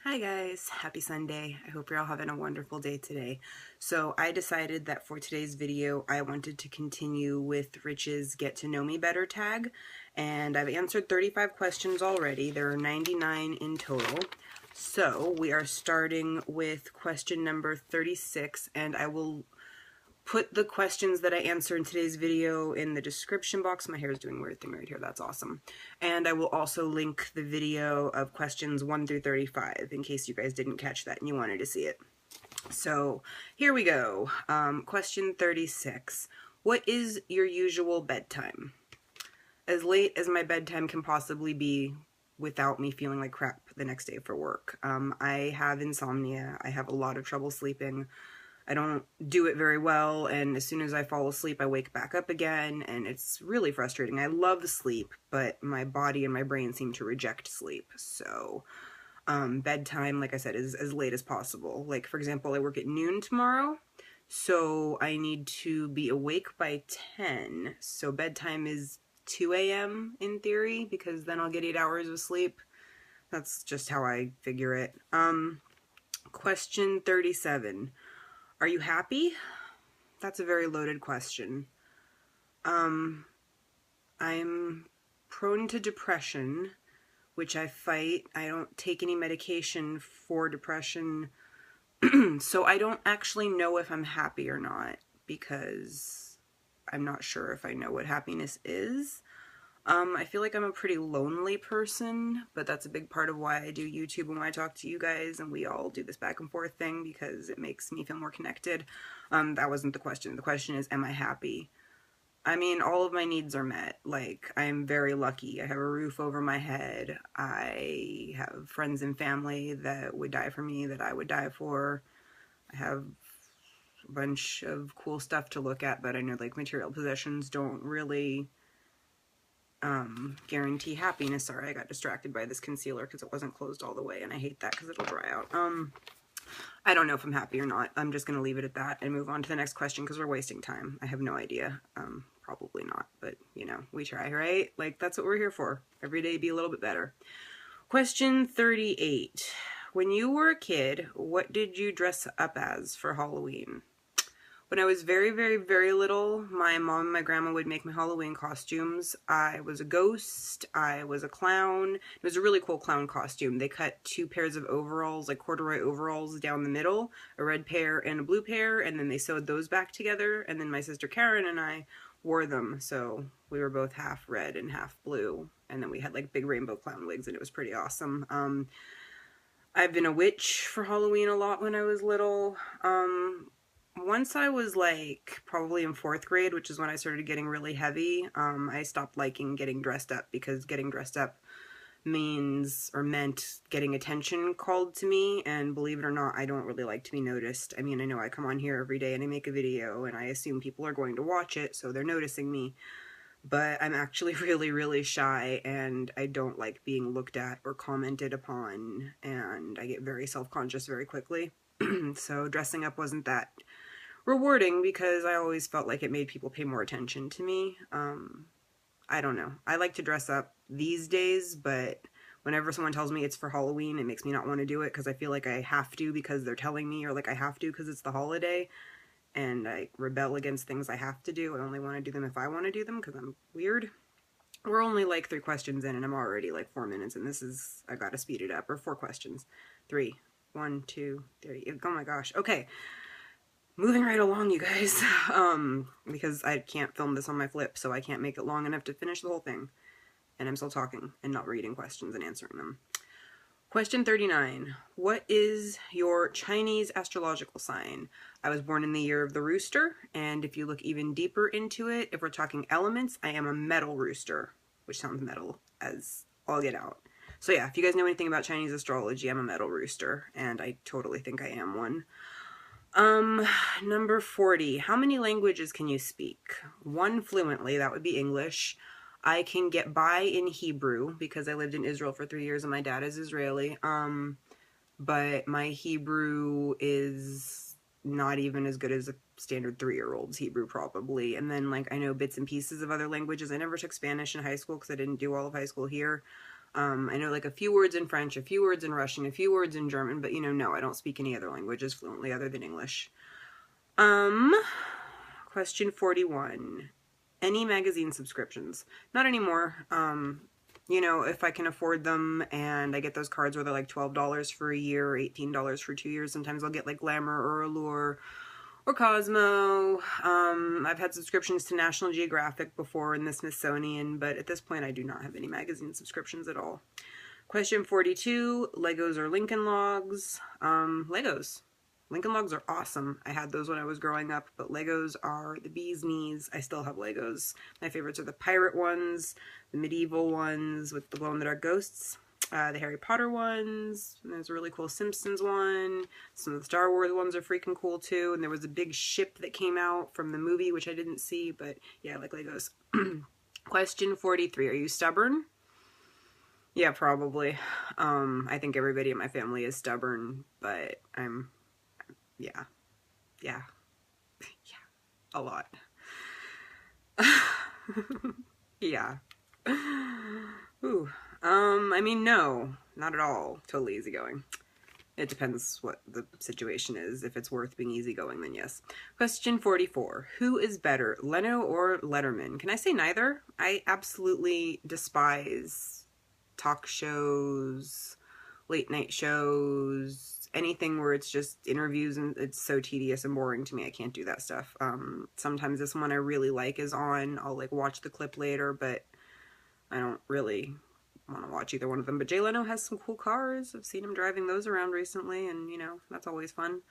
Hi guys, happy Sunday. I hope you're all having a wonderful day today. So I decided that for today's video, I wanted to continue with Rich's Get to Know Me Better tag, and I've answered 35 questions already. There are 99 in total. So we are starting with question number 36, and I will put the questions that I answer in today's video in the description box. My hair is doing a weird thing right here. That's awesome. And I will also link the video of questions 1 through 35 in case you guys didn't catch that and you wanted to see it. So here we go. Question 36. What is your usual bedtime? As late as my bedtime can possibly be without me feeling like crap the next day for work. I have insomnia. I have a lot of trouble sleeping. I don't do it very well, and as soon as I fall asleep, I wake back up again, and it's really frustrating. I love sleep, but my body and my brain seem to reject sleep. So, bedtime, like I said, is as late as possible. Like, for example, I work at noon tomorrow, so I need to be awake by 10. So bedtime is 2 a.m. in theory, because then I'll get 8 hours of sleep. That's just how I figure it. Question 37. Are you happy? That's a very loaded question. I'm prone to depression, which I fight. I don't take any medication for depression, so I don't actually know if I'm happy or not, because I'm not sure if I know what happiness is. I feel like I'm a pretty lonely person, but that's a big part of why I do YouTube and why I talk to you guys, and we all do this back and forth thing because it makes me feel more connected. That wasn't the question. The question is, am I happy? I mean, all of my needs are met. Like, I'm very lucky. I have a roof over my head. I have friends and family that would die for me, that I would die for. I have a bunch of cool stuff to look at, but I know, like, material possessions don't really guarantee happiness. Sorry, I got distracted by this concealer because it wasn't closed all the way, and I hate that because it'll dry out. I don't know if I'm happy or not. I'm just going to leave it at that and move on to the next question because we're wasting time. I have no idea. Probably not, but, you know, we try, right? Like, that's what we're here for. Every day be a little bit better. Question 38. When you were a kid, what did you dress up as for Halloween? When I was very, very, very little, my mom and my grandma would make me Halloween costumes. I was a ghost. I was a clown. It was a really cool clown costume. They cut 2 pairs of overalls, like corduroy overalls, down the middle, a red pair and a blue pair, and then they sewed those back together, and then my sister Karen and I wore them, so we were both half red and half blue, and then we had like big rainbow clown wigs, and it was pretty awesome. I've been a witch for Halloween a lot when I was little. Once I was like probably in 4th grade, which is when I started getting really heavy, I stopped liking getting dressed up because getting dressed up meant getting attention called to me, and believe it or not, I don't really like to be noticed. I mean, I know I come on here every day and I make a video and I assume people are going to watch it, so they're noticing me, but I'm actually really, really shy, and I don't like being looked at or commented upon, and I get very self-conscious very quickly. So dressing up wasn't that rewarding because I always felt like it made people pay more attention to me. I don't know. I like to dress up these days, but whenever someone tells me it's for Halloween, it makes me not want to do it because I feel like I have to because they're telling me, or like I have to because it's the holiday, and I rebel against things I have to do. I only want to do them if I want to do them because I'm weird. We're only like 3 questions in and I'm already like 4 minutes, and this is, I gotta speed it up. Or 4 questions. 3. 1, 2, 3. Oh my gosh. Okay. Moving right along, you guys, because I can't film this on my flip, so I can't make it long enough to finish the whole thing, and I'm still talking and not reading questions and answering them. Question 39. What is your Chinese astrological sign? I was born in the year of the rooster, and if you look even deeper into it, if we're talking elements, I am a metal rooster, which sounds metal as all get out. So yeah, if you guys know anything about Chinese astrology, I'm a metal rooster, and I totally think I am one. Number 40. How many languages can you speak? 1 fluently, that would be English. I can get by in Hebrew because I lived in Israel for 3 years and my dad is Israeli. But my Hebrew is not even as good as a standard 3-year-old's Hebrew probably. And then like I know bits and pieces of other languages. I never took Spanish in high school because I didn't do all of high school here. I know like a few words in French, a few words in Russian, a few words in German, but no, I don't speak any other languages fluently other than English. Question 41. Any magazine subscriptions? Not anymore. If I can afford them and I get those cards where they're like $12 for a year or $18 for 2 years, sometimes I'll get like Glamour or Allure or Cosmo. I've had subscriptions to National Geographic before and the Smithsonian, but at this point I do not have any magazine subscriptions at all. Question 42, Legos or Lincoln Logs? Legos. Lincoln Logs are awesome. I had those when I was growing up, but Legos are the bee's knees. I still have Legos. My favorites are the pirate ones, the medieval ones with the glow-in-the-dark ghosts, the Harry Potter ones, and there's a really cool Simpsons one. Some of the Star Wars ones are freaking cool too, and there was a big ship that came out from the movie, which I didn't see, but yeah, I like Legos. Question 43, are you stubborn? Yeah, probably. I think everybody in my family is stubborn, but yeah, a lot. Yeah. Ooh. I mean, no, not at all. Totally easygoing. It depends what the situation is. If it's worth being easygoing, then yes. Question 44. Who is better, Leno or Letterman? Can I say neither? I absolutely despise talk shows, late night shows, anything where it's just interviews and it's so tedious and boring to me. I can't do that stuff. Sometimes this one I really like is on. I'll like watch the clip later, but I don't really want to watch either one of them. But Jay Leno has some cool cars. I've seen him driving those around recently, and that's always fun.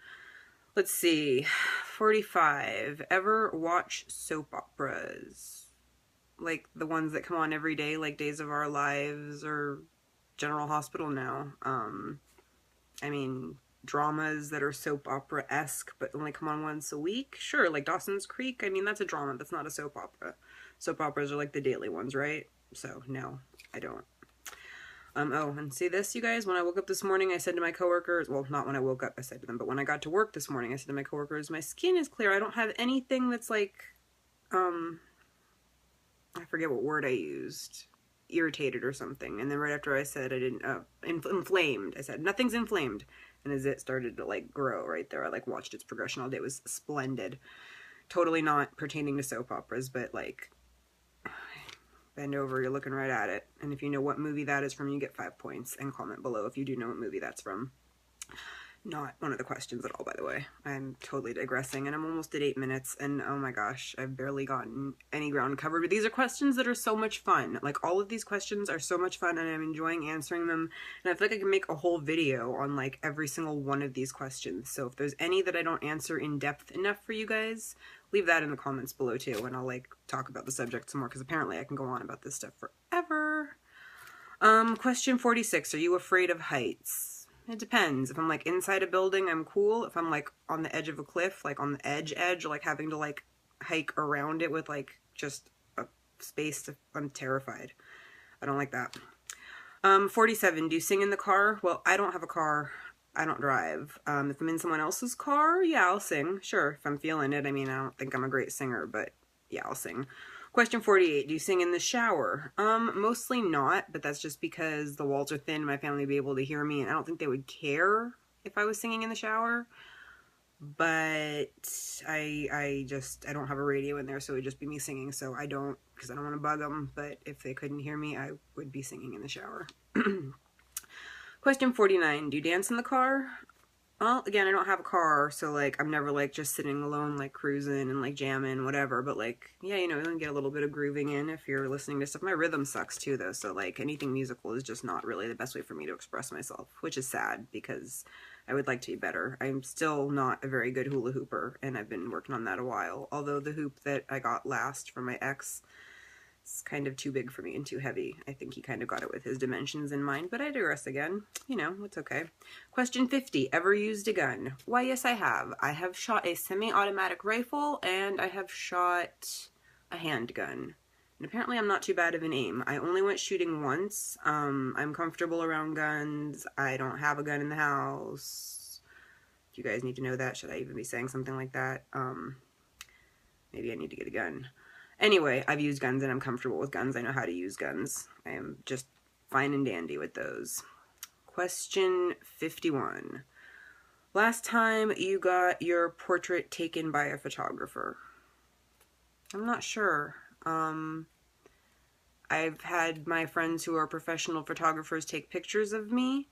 Let's see. 45. Ever watch soap operas? Like the ones that come on every day, like Days of Our Lives or General Hospital now. I mean, dramas that are soap opera-esque but only come on once a week? Sure, like Dawson's Creek. I mean, that's a drama. That's not a soap opera. Soap operas are like the daily ones, right? So, no, I don't. Oh, and see this, you guys? When I woke up this morning, I said to my coworkers, well, not when I woke up, I said to them, but when I got to work this morning, I said to my coworkers, my skin is clear. I don't have anything that's like, I forget what word I used, irritated or something. And then right after I said I didn't, inflamed, I said, nothing's inflamed. And as it started to like grow right there, I like watched its progression all day. It was splendid. Totally not pertaining to soap operas, but like, bend over, you're looking right at it. And if you know what movie that is from, you get 5 points. And comment below if you do know what movie that's from. Not one of the questions at all, by the way. I'm totally digressing, and I'm almost at 8 minutes, and oh my gosh, I've barely gotten any ground covered. But these are questions that are so much fun. Like, all of these questions are so much fun, and I'm enjoying answering them. And I feel like I can make a whole video on, like, every single one of these questions. So if there's any that I don't answer in depth enough for you guys, leave that in the comments below, too, and I'll, like, talk about the subject some more, because apparently I can go on about this stuff forever. Question 46. Are you afraid of heights? It depends. If I'm like inside a building, I'm cool. If I'm like on the edge of a cliff, like on the edge, or like having to like hike around it with like just a space, I'm terrified. I don't like that. 47. Do you sing in the car? Well, I don't have a car. I don't drive. If I'm in someone else's car, yeah, I'll sing. Sure, if I'm feeling it. I mean, I don't think I'm a great singer, but yeah, I'll sing. Question 48, do you sing in the shower? Mostly not, but that's just because the walls are thin, my family would be able to hear me, and I don't think they would care if I was singing in the shower. But I don't have a radio in there, so it would just be me singing, so I don't, because I don't want to bug them, but if they couldn't hear me, I would be singing in the shower. Question 49, do you dance in the car? Well, again, I don't have a car, so, like, I'm never, like, just sitting alone, like, cruising and, like, jamming, whatever, but, like, yeah, you can get a little bit of grooving in if you're listening to stuff. My rhythm sucks, too, though, so, like, anything musical is just not really the best way for me to express myself, which is sad, because I would like to be better. I'm still not a very good hula hooper, and I've been working on that a while, although the hoop that I got last from my ex, it's kind of too big for me and too heavy. I think he kind of got it with his dimensions in mind, but I digress again. It's okay. Question 50. Ever used a gun? Why, yes, I have. I have shot a semi-automatic rifle, and I have shot a handgun. And apparently I'm not too bad of an aim. I only went shooting once. I'm comfortable around guns. I don't have a gun in the house. Do you guys need to know that? Should I even be saying something like that? Maybe I need to get a gun. Anyway, I've used guns and I'm comfortable with guns. I know how to use guns. I am just fine and dandy with those. Question 51. Last time you got your portrait taken by a photographer? I'm not sure. I've had my friends who are professional photographers take pictures of me.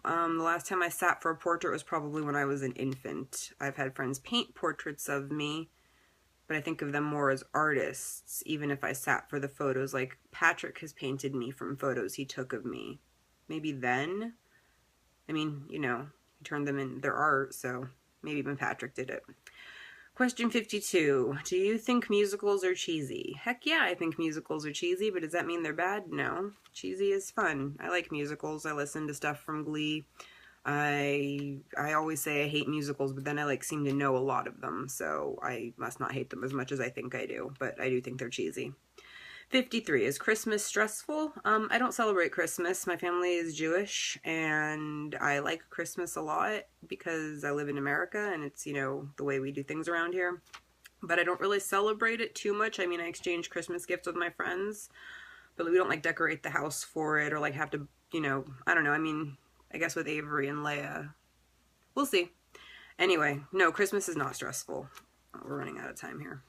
The last time I sat for a portrait was probably when I was an infant. I've had friends paint portraits of me, but I think of them more as artists, even if I sat for the photos. Like, Patrick has painted me from photos he took of me. Maybe then? I mean, you know, he turned them in their art, so maybe when Patrick did it. Question 52. Do you think musicals are cheesy? Heck yeah, I think musicals are cheesy, but does that mean they're bad? No. Cheesy is fun. I like musicals. I listen to stuff from Glee. I always say I hate musicals, but then I seem to know a lot of them, so I must not hate them as much as I think I do, but I do think they're cheesy. 53. Is Christmas stressful? I don't celebrate Christmas. My family is Jewish, and I like Christmas a lot because I live in America, and it's, you know, the way we do things around here. But I don't really celebrate it too much. I mean, I exchange Christmas gifts with my friends, but we don't, decorate the house for it or, have to, you know, I don't know. I mean, I guess with Avery and Leia, we'll see. Anyway, no, Christmas is not stressful. Oh, we're running out of time here.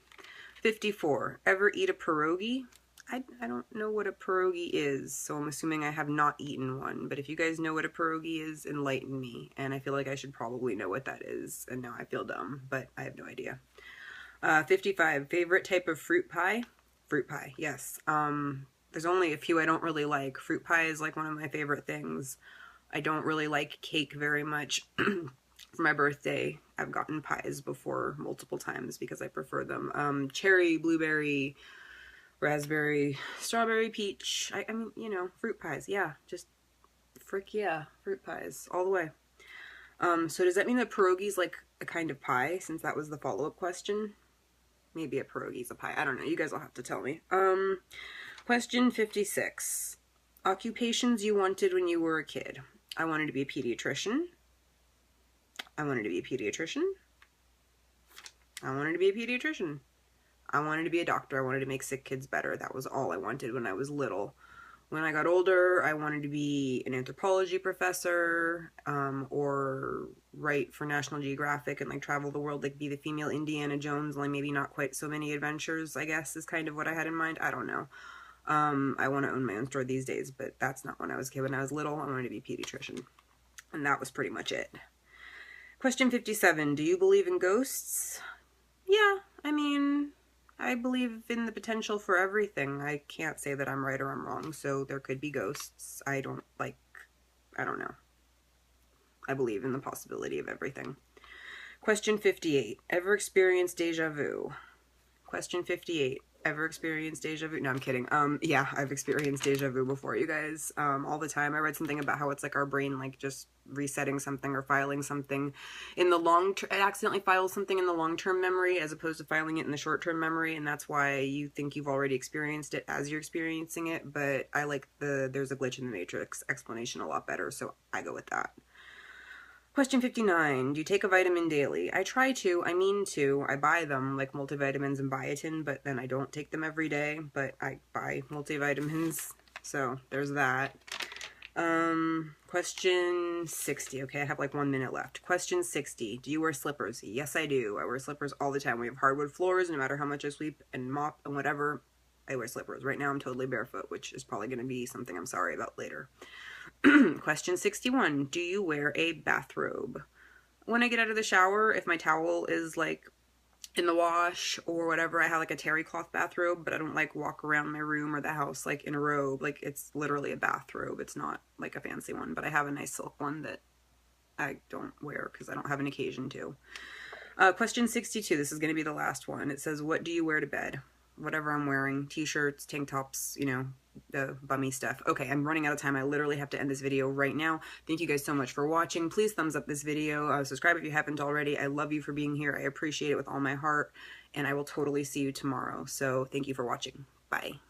54. Ever eat a pierogi? I don't know what a pierogi is, so I'm assuming I have not eaten one. But if you guys know what a pierogi is, enlighten me. And I feel like I should probably know what that is. And now I feel dumb, but I have no idea. 55. Favorite type of fruit pie? Fruit pie, yes. There's only a few I don't really like. Fruit pie is one of my favorite things. I don't really like cake very much. For my birthday, I've gotten pies before multiple times because I prefer them. Cherry, blueberry, raspberry, strawberry, peach. I mean, you know, fruit pies. Yeah, just frick yeah, fruit pies all the way. So does that mean that pierogi's a kind of pie, since that was the follow-up question? Maybe a pierogi's a pie. I don't know. You guys will have to tell me. Question 56. Occupations you wanted when you were a kid. I wanted to be a pediatrician. I wanted to be a pediatrician. I wanted to be a pediatrician. I wanted to be a doctor. I wanted to make sick kids better. That was all I wanted when I was little. When I got older, I wanted to be an anthropology professor, or write for National Geographic and travel the world, be the female Indiana Jones, maybe not quite so many adventures, I guess, is kind of what I had in mind. I don't know. I want to own my own store these days, but that's not when I was a kid. When I was little, I wanted to be a pediatrician. And that was pretty much it. Question 57. Do you believe in ghosts? Yeah, I mean, I believe in the potential for everything. I can't say that I'm right or I'm wrong, so there could be ghosts. I don't know. I believe in the possibility of everything. Question 58. Ever experienced deja vu? Question 58. Ever experienced deja vu? No, I'm kidding. Yeah, I've experienced deja vu before, you guys, all the time. I read something about how it's our brain, just resetting something or filing something in the long term. It accidentally files something in the long-term memory as opposed to filing it in the short-term memory, and that's why you think you've already experienced it as you're experiencing it, but I like there's a glitch in the matrix explanation a lot better, so I go with that. Question 59. Do you take a vitamin daily? I try to. I mean to. I buy them, like multivitamins and biotin, but then I don't take them every day, but I buy multivitamins, so there's that. Question 60. Okay, I have 1 minute left. Question 60. Do you wear slippers? Yes, I do. I wear slippers all the time. We have hardwood floors, no matter how much I sweep and mop and whatever, I wear slippers. Right now I'm totally barefoot, which is probably going to be something I'm sorry about later. Question 61. Do you wear a bathrobe? When I get out of the shower, if my towel is in the wash or whatever, I have a terry cloth bathrobe, but I don't walk around my room or the house in a robe. It's literally a bathrobe. It's not a fancy one, but I have a nice silk one that I don't wear because I don't have an occasion to. Question 62. This is going to be the last one. It says, what do you wear to bed? Whatever I'm wearing, t-shirts, tank tops, you know, the bummy stuff. Okay, I'm running out of time. I literally have to end this video right now. Thank you guys so much for watching. Please thumbs up this video. Subscribe if you haven't already. I love you for being here. I appreciate it with all my heart, and I will totally see you tomorrow. So thank you for watching. Bye.